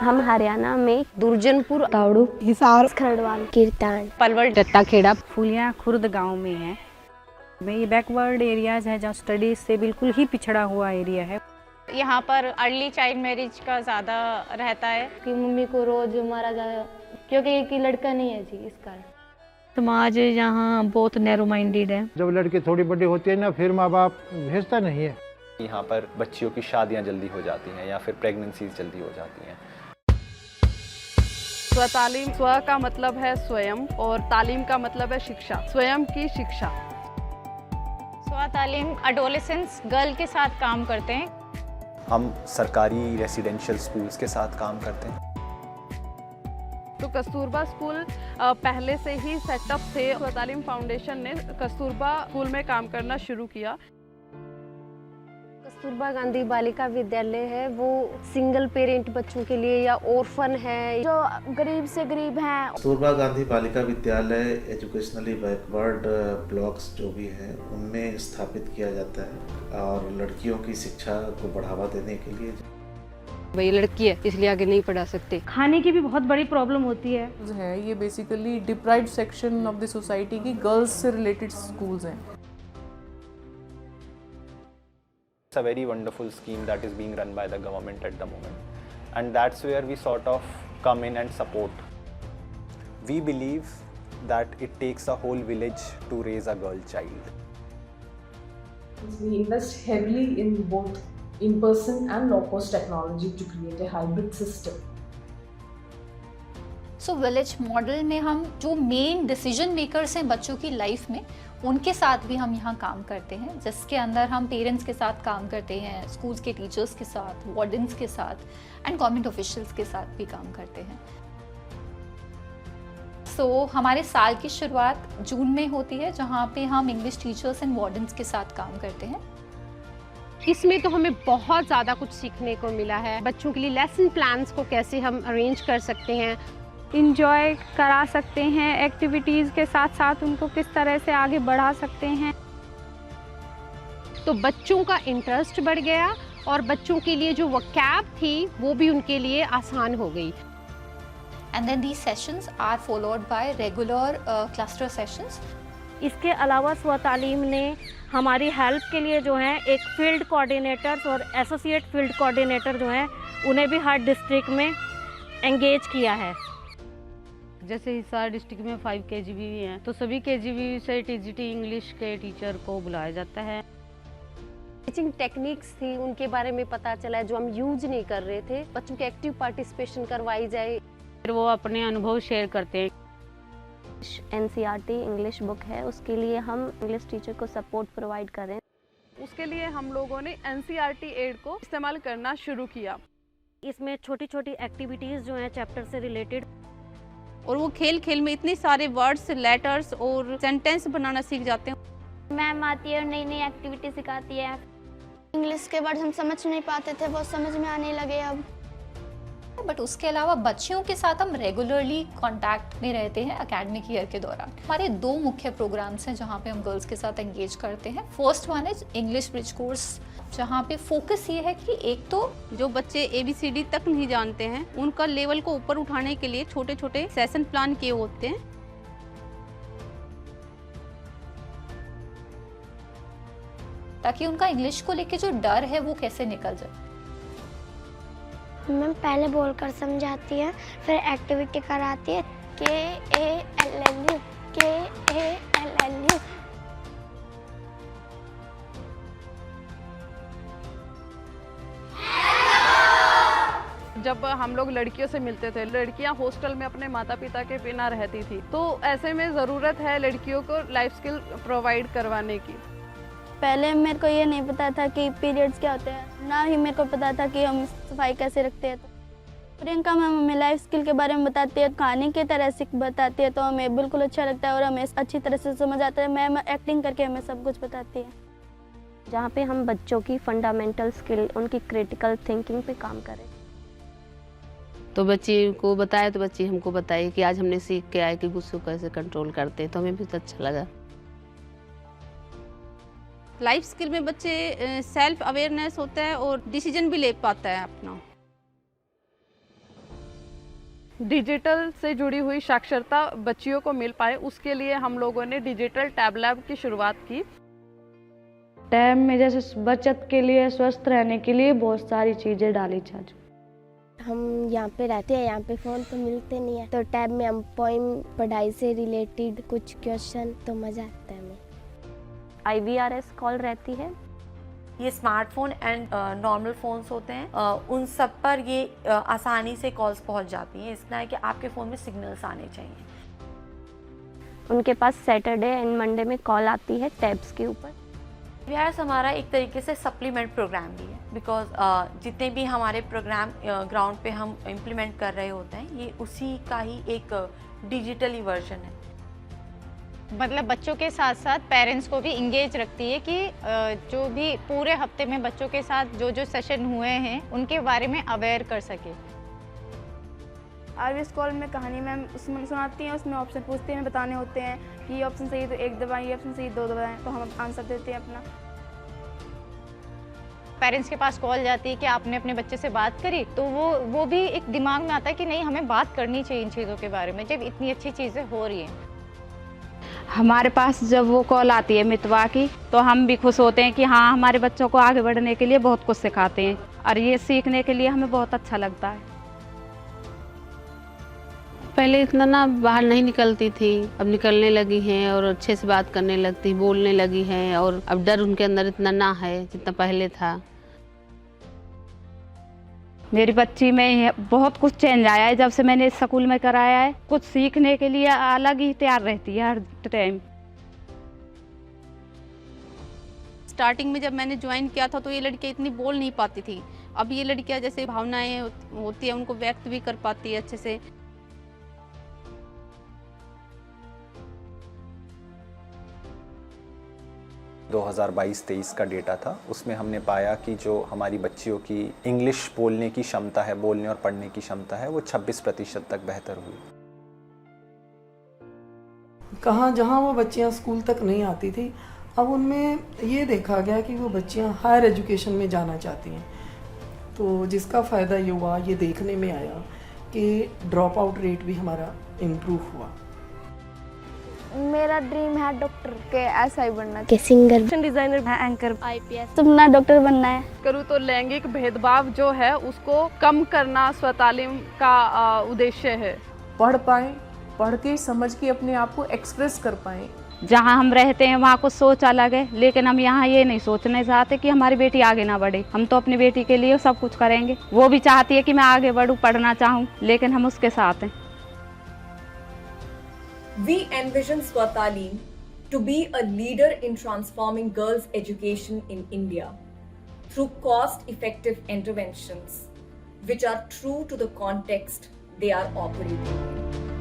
हम हरियाणा में दुर्जनपुर, तावड़ू, हिसार, खरड़वाल, कीर्तन, पलवल, टट्टाखेड़ा, फुलिया खुर्द गांव में है। ये बैकवर्ड एरियाज है जहाँ स्टडीज से बिल्कुल ही पिछड़ा हुआ एरिया है। यहाँ पर अर्ली चाइल्ड मैरिज का ज़्यादा रहता है कि मम्मी को रोज मारा जाए क्योंकि एक लड़का नहीं है जी, इस कारण। समाज यहाँ बहुत नैरो माइंडेड है। जब लड़की थोड़ी बड़ी होती है ना, फिर माँ बाप भेजता नहीं है। यहाँ पर बच्चियों की शादियाँ जल्दी हो जाती हैं या फिर प्रेगनेंसीज जल्दी हो जाती हैं। स्वतालीम, स्व का मतलब है स्वयं और तालीम का मतलब है शिक्षा, स्वयं की शिक्षा। स्वतालीम एडोलेसेंस गर्ल के साथ काम करते हैं। हम सरकारी रेसिडेंशियल स्कूल्स के साथ काम करते हैं। तो कस्तूरबा स्कूल पहले से ही सेटअप थे। स्वतालीम फाउंडेशन ने कस्तूरबा स्कूल में काम करना शुरू किया। कस्तूरबा गांधी बालिका विद्यालय है, वो सिंगल पेरेंट बच्चों के लिए या ऑर्फन है, जो गरीब से गरीब हैं। Kasturba Gandhi Balika Vidyalaya educationally backward blocks जो भी हैं उनमें स्थापित किया जाता है और लड़कियों की शिक्षा को बढ़ावा देने के लिए। वही लड़की है इसलिए आगे नहीं पढ़ा सकते। खाने की भी बहुत बड़ी प्रॉब्लम होती है। ये basically deprived section of the society की गर्ल्स से रिलेटेड स्कूल्स हैं। It's a very wonderful scheme that is being run by the government at the moment, and that's where we sort of come in and support. We believe that it takes a whole village to raise a girl child. We invest heavily in both in-person and low-cost technology to create a hybrid system. So village model में हम जो main decision makers हैं बच्चों की life में, उनके साथ भी हम यहाँ काम करते हैं, जिसके अंदर हम पेरेंट्स के साथ काम करते हैं, स्कूल्स के टीचर्स के साथ, वार्डन्स के साथ एंड गवर्नमेंट ऑफिशियल्स के साथ भी काम करते हैं। सो हमारे साल की शुरुआत जून में होती है, जहाँ पे हम इंग्लिश टीचर्स एंड वार्डन्स के साथ काम करते हैं। इसमें तो हमें बहुत ज़्यादा कुछ सीखने को मिला है। बच्चों के लिए लेसन प्लान्स को कैसे हम अरेंज कर सकते हैं, इंजॉय करा सकते हैं, एक्टिविटीज़ के साथ साथ उनको किस तरह से आगे बढ़ा सकते हैं। तो बच्चों का इंटरेस्ट बढ़ गया और बच्चों के लिए जो वोकैब थी वो भी उनके लिए आसान हो गई। And then these sessions are followed by regular cluster sessions. इसके अलावा स्वतालीम ने हमारी हेल्प के लिए जो है एक फील्ड कोऑर्डिनेटर्स और एसोसिएट फील्ड कोऑर्डिनेटर जो हैं उन्हें भी हर डिस्ट्रिक्ट में एंगेज किया है। जैसे हिसार डिस्ट्रिक्ट में 5 KGB हैं, तो सभी KGB से TGT इंग्लिश के टीचर को बुलाया जाता है। टीचिंग टेक्निक्स थी उनके बारे में पता चला है जो हम यूज नहीं कर रहे थे। बच्चों के एक्टिव पार्टिसिपेशन करवाई जाए, फिर वो अपने अनुभव शेयर करते हैं। NCERT इंग्लिश बुक है, उसके लिए हम इंग्लिश टीचर को सपोर्ट प्रोवाइड करें। उसके लिए हम लोगों ने NCERT एड को इस्तेमाल करना शुरू किया। इसमें छोटी छोटी एक्टिविटीज़ जो हैं चैप्टर से रिलेटेड, और वो खेल खेल में इतने सारे वर्ड्स, लेटर्स और सेंटेंस बनाना सीख जाते हैं। मैम आती है और नई नई एक्टिविटी सिखाती है। इंग्लिश के वर्ड हम समझ नहीं पाते थे, वो समझ में आने लगे अब। बट उसके अलावा बच्चियों के साथ हम रेगुलरली कांटेक्ट में रहते हैं एकेडमिक ईयर के दौरान। हमारे 2 मुख्य प्रोग्राम्स हैं जहाँ पे हम गर्ल्स के साथ एंगेज करते हैं। First one is English bridge course, जहाँ पे फोकस ये है कि एक तो जो बच्चे ABCD तक नहीं जानते हैं उनका लेवल को ऊपर उठाने के लिए छोटे छोटे सेशन प्लान किए होते हैं, ताकि उनका इंग्लिश को लेके जो डर है वो कैसे निकल जाए। मैम पहले बोलकर समझाती है, फिर एक्टिविटी कराती है। KALLU KALLU। जब हम लोग लड़कियों से मिलते थे, लड़कियां हॉस्टल में अपने माता पिता के बिना रहती थी, तो ऐसे में ज़रूरत है लड़कियों को लाइफ स्किल प्रोवाइड करवाने की। पहले मेरे को ये नहीं पता था कि पीरियड्स क्या होते हैं, ना ही मेरे को पता था कि हम सफाई कैसे रखते हैं। तो प्रियंका मैम हमें लाइफ स्किल के बारे में बताती है, कहानी की तरह से बताती है, तो हमें बिल्कुल अच्छा लगता है और हमें अच्छी तरह से समझ आता है। मैम एक्टिंग करके हमें सब कुछ बताती है, जहाँ पे हम बच्चों की फंडामेंटल स्किल, उनकी क्रिटिकल थिंकिंग पे काम करें। तो बच्ची को बताया तो बच्ची हमको बताई कि आज हमने सीख के आए कि गुस्से को कैसे कंट्रोल करते हैं, तो हमें भी तो अच्छा लगा। लाइफ स्किल में बच्चे सेल्फ अवेयरनेस होता है और डिसीजन भी ले पाता है अपना। डिजिटल से जुड़ी हुई साक्षरता बच्चियों को मिल पाए, उसके लिए हम लोगों ने डिजिटल टैब लैब की शुरुआत की। टैब में जैसे बचत के लिए, स्वस्थ रहने के लिए बहुत सारी चीज़ें डाली चाचू। हम यहाँ पे रहते हैं, यहाँ पे फ़ोन तो मिलते नहीं है, तो टैब में हम पोइम, पढ़ाई से रिलेटेड कुछ क्वेश्चन, तो मज़ा आता है हमें। IVRS कॉल रहती है। ये स्मार्टफोन एंड नॉर्मल फ़ोन्स होते हैं, उन सब पर ये आसानी से कॉल्स पहुंच जाती हैं। इतना है कि आपके फ़ोन में सिग्नल्स आने चाहिए। उनके पास सैटरडे एंड मंडे में कॉल आती है टैब्स के ऊपर। IVRS हमारा एक तरीके से सप्लीमेंट प्रोग्राम भी है, बिकॉज जितने भी हमारे प्रोग्राम ग्राउंड पे हम इम्प्लीमेंट कर रहे होते हैं, ये उसी का ही एक डिजिटली वर्जन है। मतलब बच्चों के साथ साथ पेरेंट्स को भी इंगेज रखती है कि जो भी पूरे हफ्ते में बच्चों के साथ जो जो सेशन हुए हैं उनके बारे में अवेयर कर सके। IVRS कॉल में कहानी मैम उसमें सुनाती हैं, उसमें ऑप्शन पूछते हैं, बताने होते हैं कि ये ऑप्शन सही तो 1 दबाएं, ये ऑप्शन सही 2 दबाएं, तो हम आंसर देते हैं अपना। पेरेंट्स के पास कॉल जाती है कि आपने अपने बच्चे से बात करी, तो वो भी एक दिमाग में आता है कि नहीं, हमें बात करनी चाहिए इन चीज़ों के बारे में जब इतनी अच्छी चीज़ें हो रही हैं। हमारे पास जब वो कॉल आती है मितवा की, तो हम भी खुश होते हैं कि हाँ, हमारे बच्चों को आगे बढ़ने के लिए बहुत कुछ सिखाते हैं, और ये सीखने के लिए हमें बहुत अच्छा लगता है। पहले इतना ना बाहर नहीं निकलती थी, अब निकलने लगी हैं और अच्छे से बात करने लगती, बोलने लगी हैं, और अब डर उनके अंदर इतना ना है जितना पहले था। मेरी बच्ची में बहुत कुछ चेंज आया है जब से मैंने इस स्कूल में कराया है। कुछ सीखने के लिए अलग ही तैयार रहती है हर टाइम। स्टार्टिंग में जब मैंने ज्वाइन किया था तो ये लड़कियाँ इतनी बोल नहीं पाती थी। अब ये लड़कियाँ जैसे भावनाएं होती है उनको व्यक्त भी कर पाती है अच्छे से। दो 2022-23 का डेटा था, उसमें हमने पाया कि जो हमारी बच्चियों की इंग्लिश बोलने की क्षमता है, बोलने और पढ़ने की क्षमता है, वो 26% तक बेहतर हुई। कहाँ जहाँ वो बच्चियाँ स्कूल तक नहीं आती थी, अब उनमें ये देखा गया कि वो बच्चियाँ हायर एजुकेशन में जाना चाहती हैं। तो जिसका फ़ायदा ये हुआ, ये देखने में आया कि ड्रॉप आउट रेट भी हमारा इम्प्रूव हुआ। मेरा ड्रीम है डॉक्टर के SI बनना, के सिंगर, डिजाइनर, एंकर, IPS, सपना डॉक्टर बनना है। करूँ तो लैंगिक भेदभाव जो है उसको कम करना स्वतालीम का उद्देश्य है। पढ़ पाएँ, पढ़ के समझ के अपने आप को एक्सप्रेस कर पाएँ। जहाँ हम रहते हैं वहाँ कुछ सोच अलग है, लेकिन हम यहाँ ये नहीं सोचने चाहते कि हमारी बेटी आगे ना बढ़े। हम तो अपनी बेटी के लिए सब कुछ करेंगे। वो भी चाहती है कि मैं आगे बढ़ूँ, पढ़ना चाहूँ, लेकिन हम उसके साथ हैं। We envision Swatalim to be a leader in transforming girls' education in India through cost-effective interventions which are true to the context they are operating in.